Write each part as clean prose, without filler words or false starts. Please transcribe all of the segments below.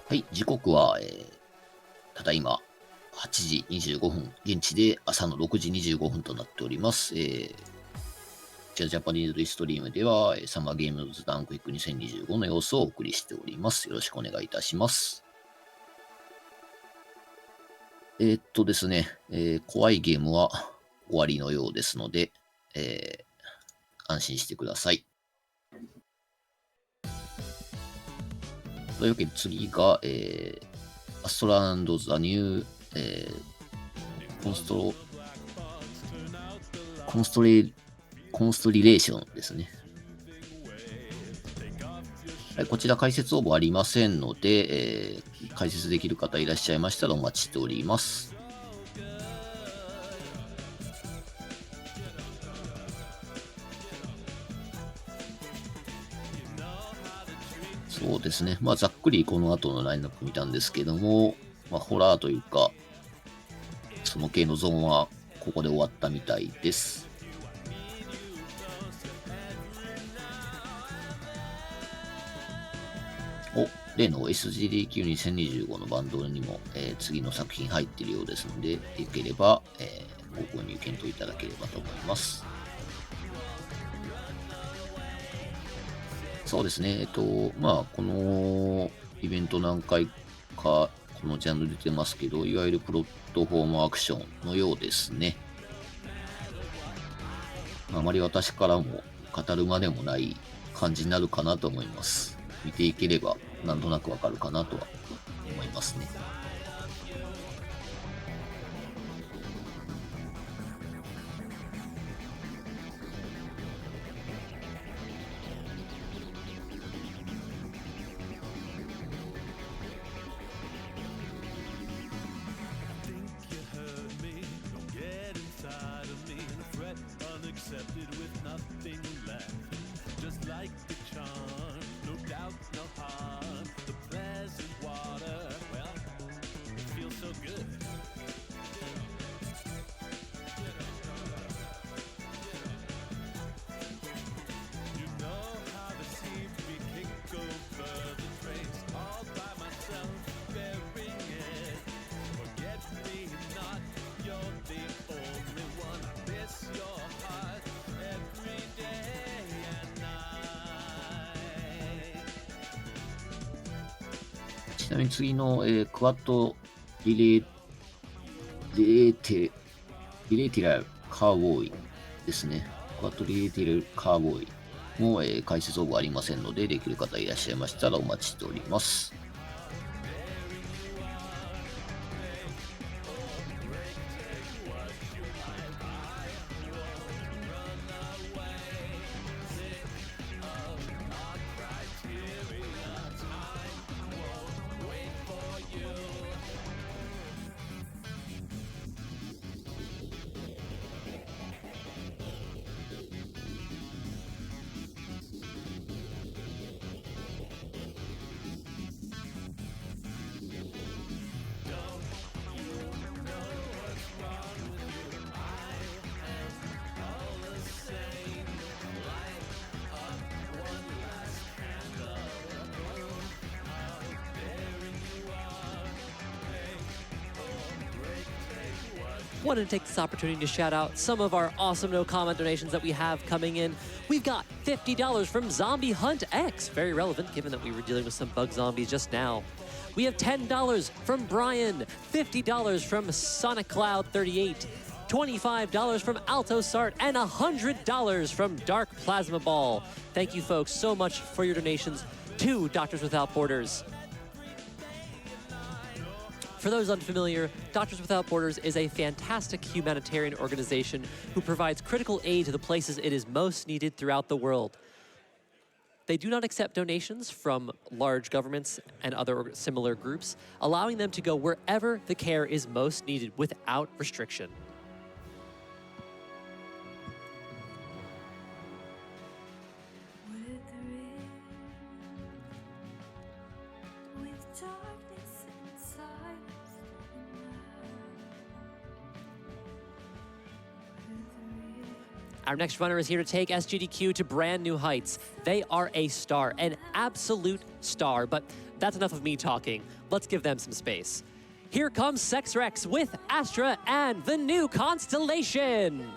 はい、時刻は、ただいま8時25分、現地で朝の6時25分となっております。ジャパニーズリストリームでは、サマーゲームズダンクイック2025の様子をお送りしております。よろしくお願いいたします。ですね、怖いゲームは終わりのようですので、安心してください。というわけで次が、アストランド・ザ・ニュー、コンストリレーションですね。はい、こちら解説応募ありませんので、解説できる方いらっしゃいましたらお待ちしております。そうですね。まあ、ざっくりこの後のラインナップ見たんですけども、まあ、ホラーというか、その系のゾーンはここで終わったみたいです。例の SGDQ2025 のバンドルにも、次の作品入っているようですので、よければ、ご購入検討いただければと思います。そうですね。まあ、このイベント何回か、このジャンル出てますけど、いわゆるプロットフォームアクションのようですね。あまり私からも語るまでもない感じになるかなと思います。見ていければ、なんとなくわかるかなとは思いますね。ちなみに次の、クワッドリレーティラルカーボーイですね。クワッドリレーティラルカーボーイも、解説応募ありませんので、できる方いらっしゃいましたらお待ちしております。Wanted to take this opportunity to shout out some of our awesome no-comment donations that we have coming in. We've got $50 from Zombie Hunt X, very relevant given that we were dealing with some bug zombies just now. We have $10 from Brian, $50 from Sonic Cloud 38, $25 from Alto Sart, and $100 from Dark Plasma Ball. Thank you folks so much for your donations to Doctors Without Borders. For those unfamiliar, Doctors Without Borders is a fantastic humanitarian organization who provides critical aid to the places it is most needed throughout the world. They do not accept donations from large governments and other similar groups, allowing them to go wherever the care is most needed without restriction. Our next runner is here to take SGDQ to brand new heights. They are a star, an absolute star, but that's enough of me talking. Let's give them some space. Here comes SecksWrecks with Astra and the new Constellation.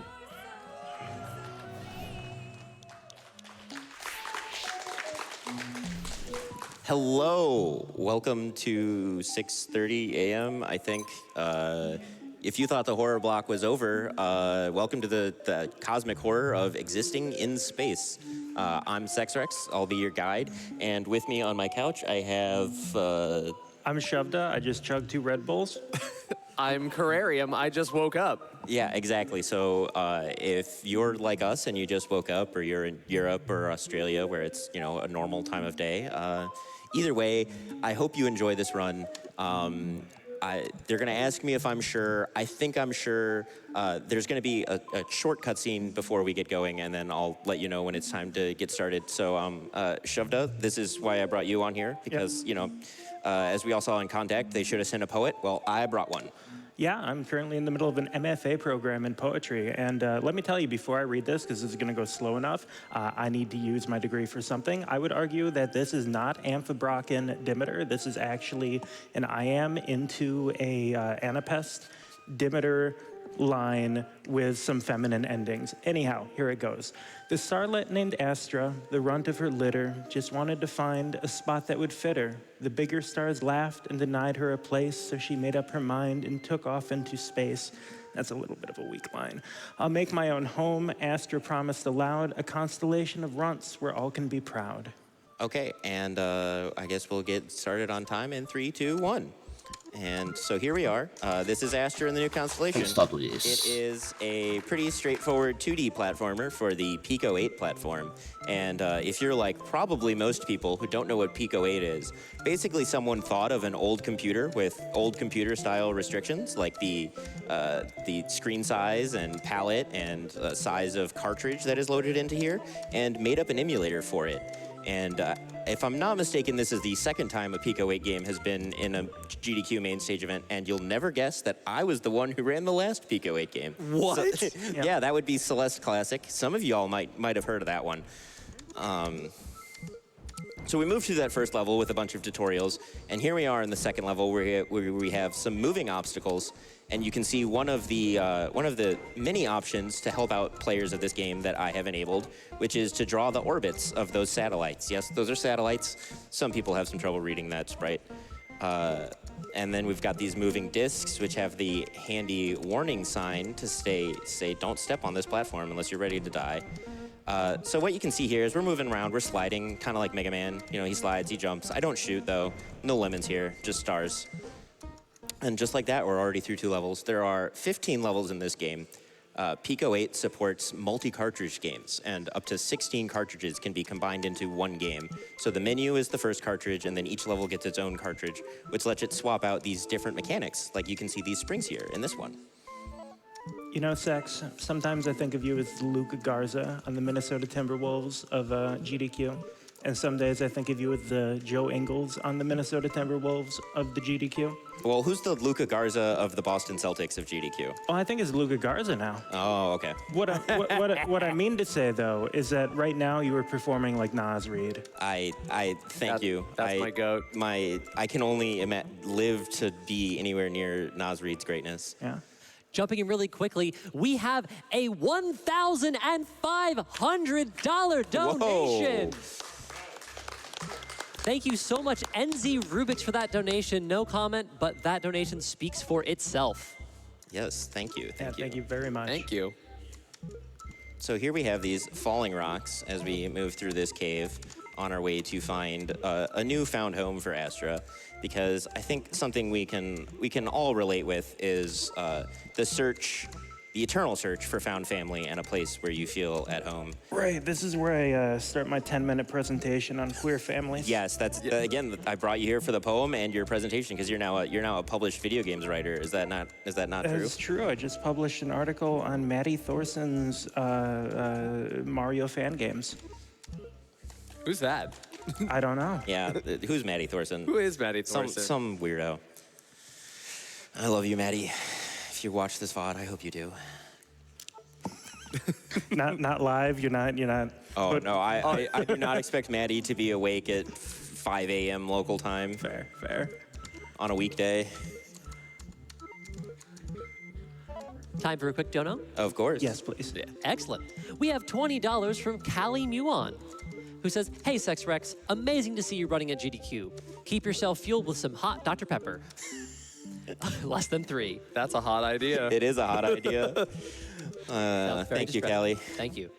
Hello, welcome to 6:30 a.m. I think. If you thought the horror block was over, welcome to the cosmic horror of existing in space. I'm SecksWrecks, I'll be your guide, and with me on my couch I have... I'm Shovda, I just chugged 2 Red Bulls. I'm Carrarium, I just woke up. Yeah, exactly. So if you're like us and you just woke up, or you're in Europe or Australia where it's, you know, a normal time of day, either way, I hope you enjoy this run. They're going to ask me if I'm sure. I think I'm sure. There's going to be a short cutscene before we get going, and then I'll let you know when it's time to get started. So, Shovda, this is why I brought you on here, because, you know, as we all saw in Contact, they should have sent a poet. Well, I brought one. Yeah, I'm currently in the middle of an MFA program in poetry, and let me tell you before I read this, because this is going to go slow enough, I need to use my degree for something. I would argue that this is not Amphibrochen Demeter. This is actually an IAM into a Anapest Demeter line with some feminine endings. Anyhow, here it goes. The starlet named Astra, the runt of her litter, just wanted to find a spot that would fit her. The bigger stars laughed and denied her a place, so she made up her mind and took off into space. That's a little bit of a weak line. I'll make my own home, Astra promised aloud, a constellation of runts where all can be proud. Okay, and I guess we'll get started on time in 3, 2, 1. And so here we are. This is Astra in the new Constellation. It is a pretty straightforward 2D platformer for the Pico 8 platform. And if you're like probably most people who don't know what Pico 8 is, basically someone thought of an old computer with old computer style restrictions, like the screen size and palette and size of cartridge that is loaded into here, and made up an emulator for it. And if I'm not mistaken, this is the second time a Pico 8 game has been in a GDQ main stage event, and you'll never guess that I was the one who ran the last Pico 8 game. What? So, yeah, that would be Celeste Classic. Some of y'all might have heard of that one. So we moved through that first level with a bunch of tutorials, and here we are in the second level where we have some moving obstacles, and you can see one of the many options to help out players of this game that I have enabled, which is to draw the orbits of those satellites. Yes, those are satellites. Some people have some trouble reading that, right? And then we've got these moving discs, which have the handy warning sign to say don't step on this platform unless you're ready to die. So what you can see here is we're moving around, we're sliding, kind of like Mega Man. You know, he slides, he jumps. I don't shoot, though. No lemons here, just stars. And just like that, we're already through 2 levels. There are 15 levels in this game. Pico 8 supports multi-cartridge games, and up to 16 cartridges can be combined into one game. So the menu is the first cartridge, and then each level gets its own cartridge, which lets it swap out these different mechanics. Like you can see these springs here in this one. You know, Sex, sometimes I think of you as Luca Garza on the Minnesota Timberwolves of GDQ. And some days I think of you as the Joe Ingles on the Minnesota Timberwolves of the GDQ. Well, who's the Luca Garza of the Boston Celtics of GDQ? Oh, I think it's Luca Garza now. Oh, okay. What I mean to say, though, is that right now you are performing like Nas Reed. I thank you. That's my goat. I can only live to be anywhere near Nas Reed's greatness. Yeah. Jumping in really quickly, we have a $1,500 donation. Whoa. Thank you so much, NZ Rubix, for that donation. No comment, but that donation speaks for itself. Yes, thank you. Thank you very much. Thank you. So here we have these falling rocks as we move through this cave on our way to find a newfound home for Astra, because I think something we can all relate with is the eternal search for found family and a place where you feel at home. Right, this is where I start my 10-minute presentation on queer families. Yes, that's again. I brought you here for the poem and your presentation because you're now a published video games writer. Is that not true? That's true. I just published an article on Maddie Thorson's Mario fan games. Who's that? I don't know. Yeah, who's Maddie Thorson? Who is Maddie Thorson? Some weirdo. I love you, Maddie. If you watch this VOD, I hope you do. Not live. You're not. Oh, no, I do not expect Maddie to be awake at 5 a.m. local time. Fair. On a weekday. Time for a quick dono? Of course. Yes, please. Yeah. Excellent. We have $20 from Callie Muon, who says, "Hey, SecksWrecks, amazing to see you running at GDQ. Keep yourself fueled with some hot Dr. Pepper." Less than 3. That's a hot idea. It is a hot idea. Sounds very Thank you, distressing. Callie. Thank you.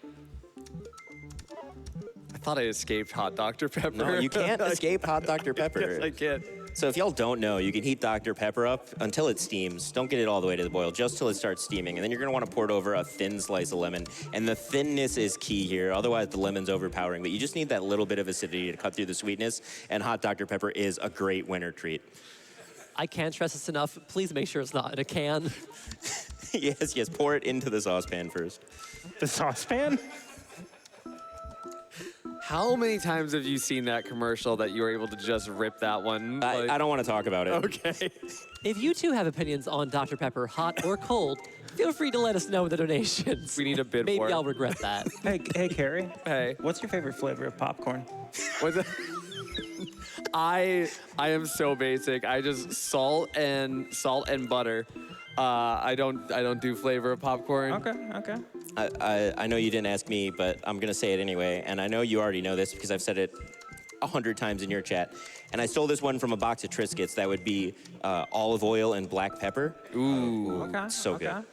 I thought I escaped hot Dr. Pepper. No, you can't escape hot Dr. Pepper. Yes, I can. So if y'all don't know, you can heat Dr. Pepper up until it steams. Don't get it all the way to the boil, just till it starts steaming. And then you're gonna wanna pour it over a thin slice of lemon. And the thinness is key here, otherwise the lemon's overpowering. But you just need that little bit of acidity to cut through the sweetness, and hot Dr. Pepper is a great winter treat. I can't stress this enough. Please make sure it's not in a can. Yes, pour it into the saucepan first. The saucepan? How many times have you seen that commercial that you were able to just rip that one? I don't wanna talk about it. Okay. If you too have opinions on Dr. Pepper, hot or cold, feel free to let us know in the donations. We need a bid Maybe for it. I'll regret that. Hey, Carrie. Hey. What's your favorite flavor of popcorn? What's it? I am so basic. I just salt and butter. I don't do flavor of popcorn. Okay. I know you didn't ask me, but I'm gonna say it anyway. And I know you already know this because I've said it 100 times in your chat. And I stole this one from a box of Triscuits that would be olive oil and black pepper. Ooh. Okay. So good.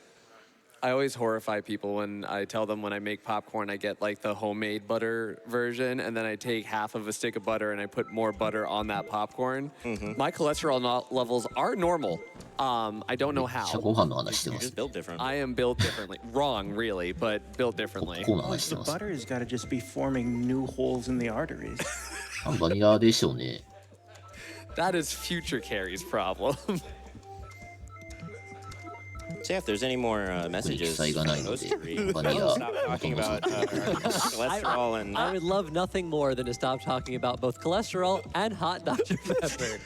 I always horrify people when I tell them when I make popcorn, I get like the homemade butter version, and then I take half of a stick of butter and I put more butter on that popcorn. My cholesterol levels are normal. I don't know めっちゃ how. ご飯の話して You're ます just。built different. I am built differently. Wrong, really, but built differently. こうの話して The ます。 butter has got to just be forming new holes in the arteries. バニラでしょうね。 That is future Carrie's problem. So yeah, if there's any more messages, 記載がないの those で to read. バニラ Stop talking about cholesterol and I would love nothing more than to stop talking about both cholesterol and hot Dr. Pepper.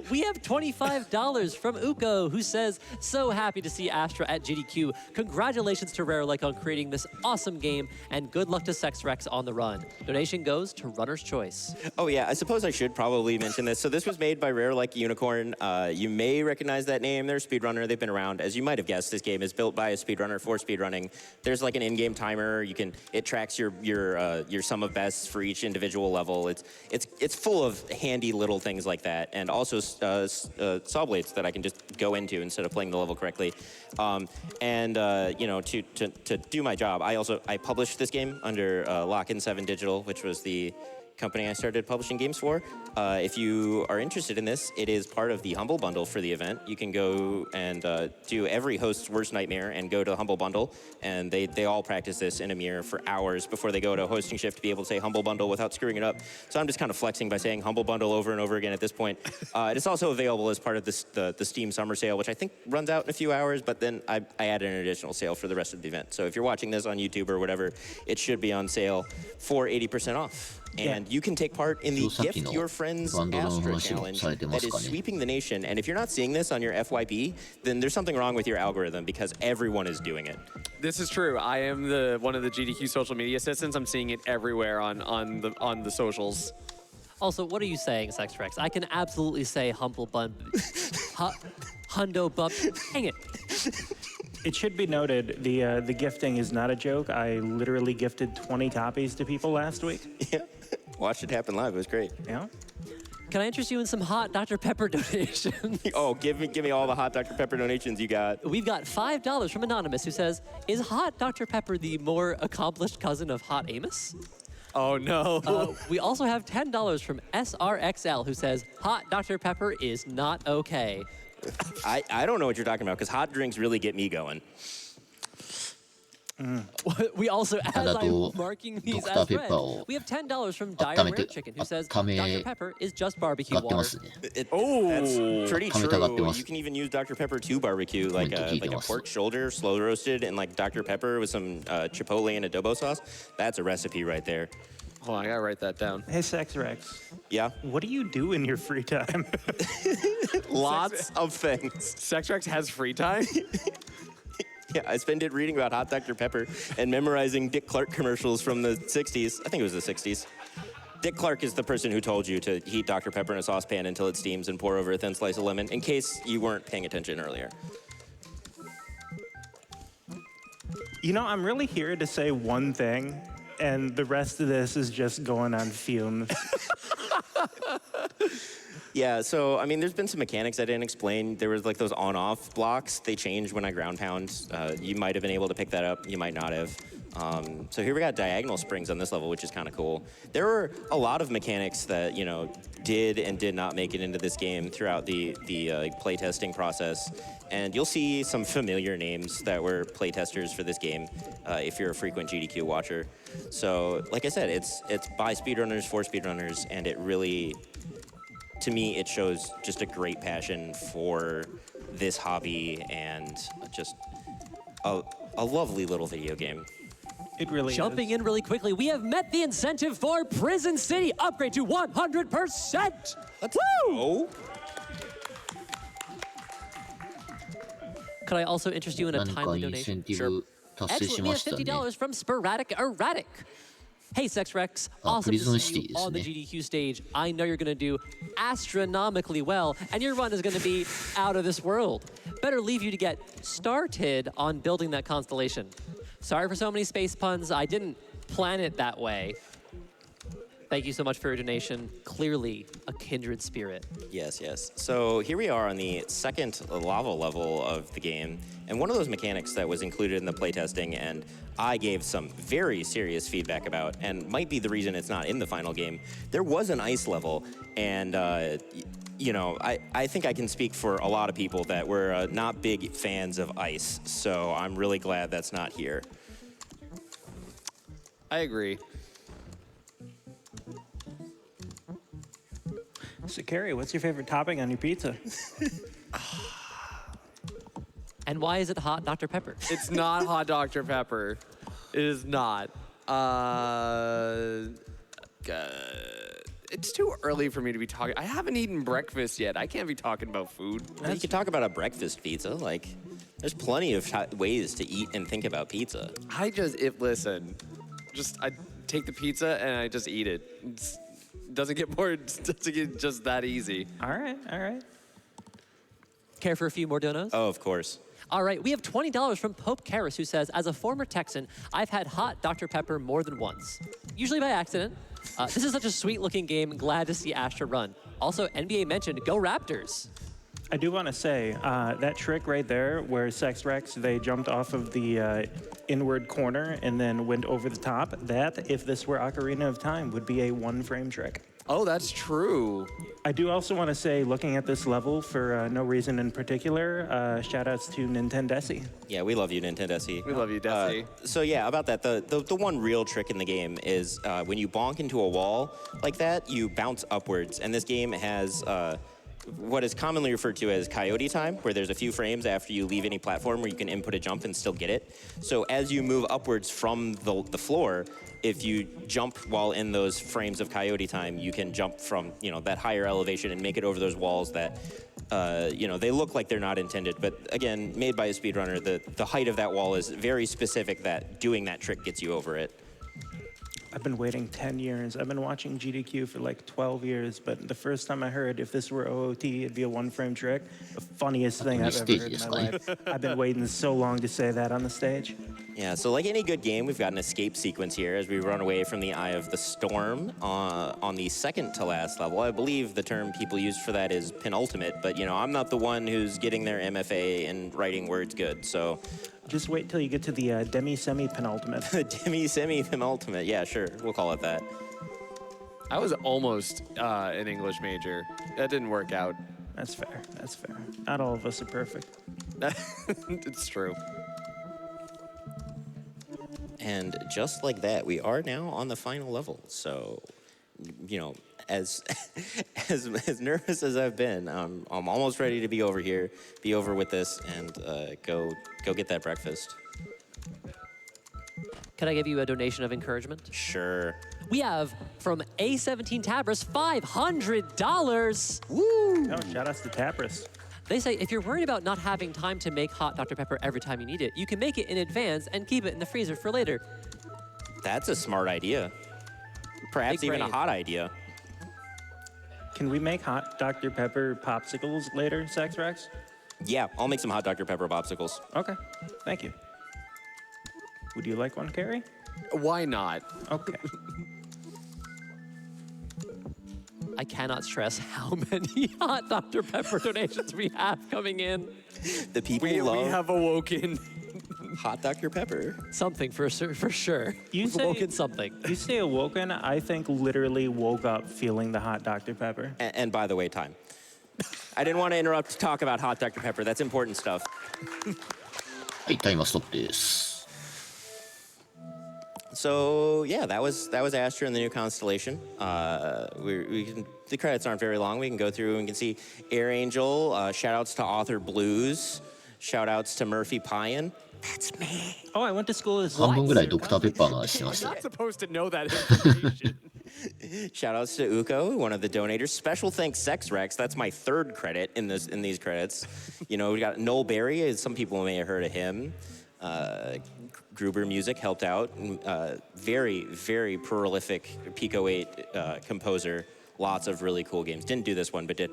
We have $25 from Uko, who says, "So happy to see Astra at GDQ. Congratulations to Rare Lake on creating this awesome game, and good luck to SecksWrecks on the run." Donation goes to Runner's Choice. Oh yeah, I suppose I should probably mention this. So this was made by Rare Like Unicorn. You may recognize that name. They're a speedrunner. They've been around. As you might have guessed, this game is built by a speedrunner for speedrunning. There's like an in-game timer. It tracks your sum of bests for each individual level. It's full of handy little things like that, and also saw blades that I can just go into instead of playing the level correctly. You know, to do my job, I published this game under Lock-in 7 Digital, which was the company I started publishing games for. If you are interested in this, it is part of the Humble Bundle for the event. You can go and do every host's worst nightmare and go to the Humble Bundle, and they all practice this in a mirror for hours before they go to a hosting shift to be able to say Humble Bundle without screwing it up. So I'm just kind of flexing by saying Humble Bundle over and over again at this point. It's also available as part of the Steam Summer Sale, which I think runs out in a few hours, but then I added an additional sale for the rest of the event. So if you're watching this on YouTube or whatever, it should be on sale for 80% off. And you can take part in the Gift Your Friends Astra Challenge that is sweeping the nation. And if you're not seeing this on your FYP, then there's something wrong with your algorithm because everyone is doing it. This is true. I am one of the GDQ social media assistants. I'm seeing it everywhere on the socials. Also, what are you saying, SecksWrecks? I can absolutely say humble bun, hundo bump. Hang it. It should be noted, the gifting is not a joke. I literally gifted 20 copies to people last week. Yeah. Watched it happen live. It was great. Yeah. Can I interest you in some hot Dr. Pepper donations? Oh, give me all the hot Dr. Pepper donations you got. We've got $5 from Anonymous, who says, "Is hot Dr. Pepper the more accomplished cousin of hot Amos?" Oh no. We also have $10 from SRXL, who says, "Hot Dr. Pepper is not okay." I don't know what you're talking about because hot drinks really get me going. We also, as I'm marking these as red, ドクターペッパーを we have $10 from Dire 温めて Rare Chicken, who says, 温め "Dr. Pepper is just barbecue 使ってま water." すね。 That's pretty 溜めたがって true. ます。 You can even use Dr. Pepper to barbecue, like a pork shoulder, slow roasted, and like Dr. Pepper with some chipotle and adobo sauce. That's a recipe right there. Hold on, I gotta write that down. Hey, SecksWrecks. Yeah, What do you do in your free time? lots of things. SecksWrecks has free time. Yeah, I spend it reading about Hot Dr. Pepper and memorizing Dick Clark commercials from the 60s. I think it was the 60s. Dick Clark is the person who told you to heat Dr. Pepper in a saucepan until it steams and pour over a thin slice of lemon, in case you weren't paying attention earlier. You know, I'm really here to say one thing, and the rest of this is just going on fumes. Yeah, so, I mean, there's been some mechanics I didn't explain. There was, like, those on-off blocks. They changed when I ground pound. You might have been able to pick that up. You might not have. So here we got diagonal springs on this level, which is kind of cool. There were a lot of mechanics that, you know, did and did not make it into this game throughout the playtesting process. And you'll see some familiar names that were playtesters for this game if you're a frequent GDQ watcher. So, like I said, it's by speedrunners for speedrunners, and it really, to me, it shows just a great passion for this hobby and just a lovely little video game. It really Jumping is. in really quickly, we have met the incentive for Prison City. Upgrade to 100%. Let's go. Could I also interest you in a 何か timely インセ donation? ンティブ達成 Excellent. し We ま have したね。 $50 from Sporadic Erratic. Hey, SecksWrecks. Awesome to Prison see you City on the ですね。 GDQ stage. I know you're going to do astronomically well, and your run is going to be out of this world. Better leave you to get started on building that constellation. Sorry for so many space puns. I didn't plan it that way. Thank you so much for your donation. Clearly a kindred spirit. Yes, yes. So here we are on the second lava level of the game, and one of those mechanics that was included in the playtesting and I gave some very serious feedback about, and might be the reason it's not in the final game. There was an ice level, and you know, I think I can speak for a lot of people that we're not big fans of ice, so I'm really glad that's not here. I agree. So, Carrie, what's your favorite topping on your pizza? And why is it hot Dr. Pepper? It's not hot Dr. Pepper. It is not. It's too early for me to be talking. I haven't eaten breakfast yet. I can't be talking about food. You could talk about a breakfast pizza. Like, there's plenty of ways to eat and think about pizza. I take the pizza and I just eat it. It doesn't get just that easy. All right, all right. Care for a few more donos? Oh, of course. All right, we have $20 from Pope Karras, who says, as a former Texan, I've had hot Dr. Pepper more than once, usually by accident. This is such a sweet-looking game. Glad to see Astra run. Also, NBA mentioned, go Raptors. I do want to say that trick right there where SecksWrecks, they jumped off of the inward corner and then went over the top, that, if this were Ocarina of Time, would be a one-frame trick. Oh, that's true. I do also want to say, looking at this level for no reason in particular, shout-outs to Nintendesi. Yeah, we love you, Nintendesi. We love you, Desi. So yeah, about that, the one real trick in the game is when you bonk into a wall like that, you bounce upwards. And this game has what is commonly referred to as coyote time, where there's a few frames after you leave any platform where you can input a jump and still get it. So as you move upwards from the floor, if you jump while in those frames of coyote time, you can jump from, you know, that higher elevation and make it over those walls that, you know, they look like they're not intended. But again, made by a speedrunner, the height of that wall is very specific that doing that trick gets you over it. I've been waiting 10 years. I've been watching GDQ for like 12 years, but the first time I heard if this were OOT, it'd be a one-frame trick. The funniest thing I've ever heard in my life. I've been waiting so long to say that on the stage. Yeah, so like any good game, we've got an escape sequence here as we run away from the Eye of the Storm on the second to last level. I believe the term people use for that is penultimate, but you know, I'm not the one who's getting their MFA and writing words good, so. Just wait till you get to the demi-semi-penultimate. Demi-semi-penultimate, yeah, sure, we'll call it that. I was almost an English major. That didn't work out. That's fair, that's fair. Not all of us are perfect. It's true. And just like that, we are now on the final level. So, you know, as nervous as I've been, I'm almost ready to be over here, be over with this, and go get that breakfast. Can I give you a donation of encouragement? Sure. We have from A17 Tabris $500. Woo! Oh, shout outs to Tapris. They say if you're worried about not having time to make hot Dr. Pepper every time you need it, you can make it in advance and keep it in the freezer for later. That's a smart idea. Perhaps Big even a brain. hot idea. Can we make hot Dr. Pepper popsicles later, SecksWrecks? Yeah, I'll make some hot Dr. Pepper popsicles. Okay, thank you. Would you like one, Carrie? Why not? Okay. I cannot stress how many hot Dr. Pepper donations we have coming in. The people We love have awoken. hot Dr. Pepper. Something for sure. You We've say- awoken something. You say awoken, I think literally woke up feeling the hot Dr. Pepper. And by the way, time. I didn't want to interrupt to talk about hot Dr. Pepper. That's important stuff. はい、タイマーストップです。 So yeah, that was Astra and the new Constellation. The credits aren't very long. We can go through and we can see Air Angel. Shout outs to Author Blues. Shout outs to Murphy Pyan. That's me. Oh, I went to school as 半分ぐらいドクターペッパーの話してまし I'm た。 not supposed to know that information. Shout outs to Uko, one of the donators. Special thanks SecksWrecks. That's my third credit in these credits. You know, we got Noel Berry. Some people may have heard of him. Gruber Music helped out. Very, very prolific Pico 8 composer. Lots of really cool games. Didn't do this one, but did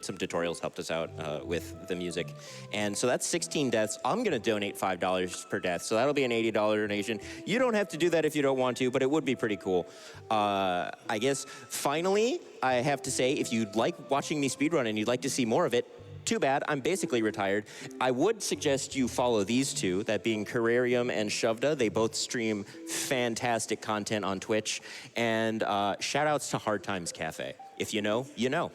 some tutorials, helped us out with the music. And so that's 16 deaths. I'm going to donate $5 per death. So that'll be an $80 donation. You don't have to do that if you don't want to, but it would be pretty cool. I guess finally, I have to say, if you'd like watching me speedrun and you'd like to see more of it, too bad, I'm basically retired. I would suggest you follow these two, that being Carrarium and Shovda. They both stream fantastic content on Twitch. And shout outs to Hard Times Cafe. If you know, you know.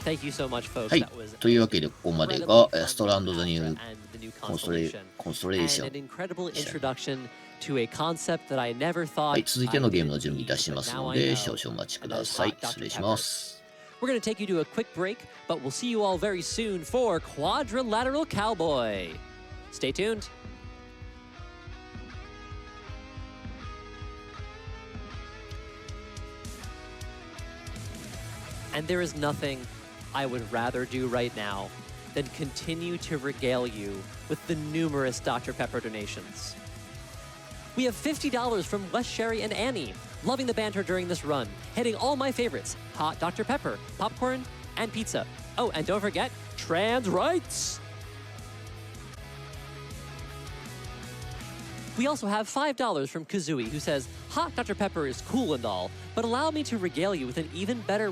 Thank you so much, folks. はい That was というわけでここまで incredibly が fun ストランド・ザ・ニュ and ー the new コンストレ Constellation. コンストレーショ And ン an incredible introduction to a concept that I never thought はい、続いての I ゲーム would の準備いたし see, ます but の now I で know. 少々お待ちくだ And さい that's hot 失礼 Dr. します We're going to take you to a quick break, but we'll see you all very soon for Quadrilateral Cowboy. Stay tuned. And there is nothing I would rather do right now than continue to regale you with the numerous Dr. Pepper donations. We have $50 from Wes Sherry and Annie. Loving the banter during this run. Hitting all my favorites. Hot Dr. Pepper, popcorn, and pizza. Oh, and don't forget, trans rights. We also have $5 from Kazooie, who says, Hot Dr. Pepper is cool and all, but allow me to regale you with an even better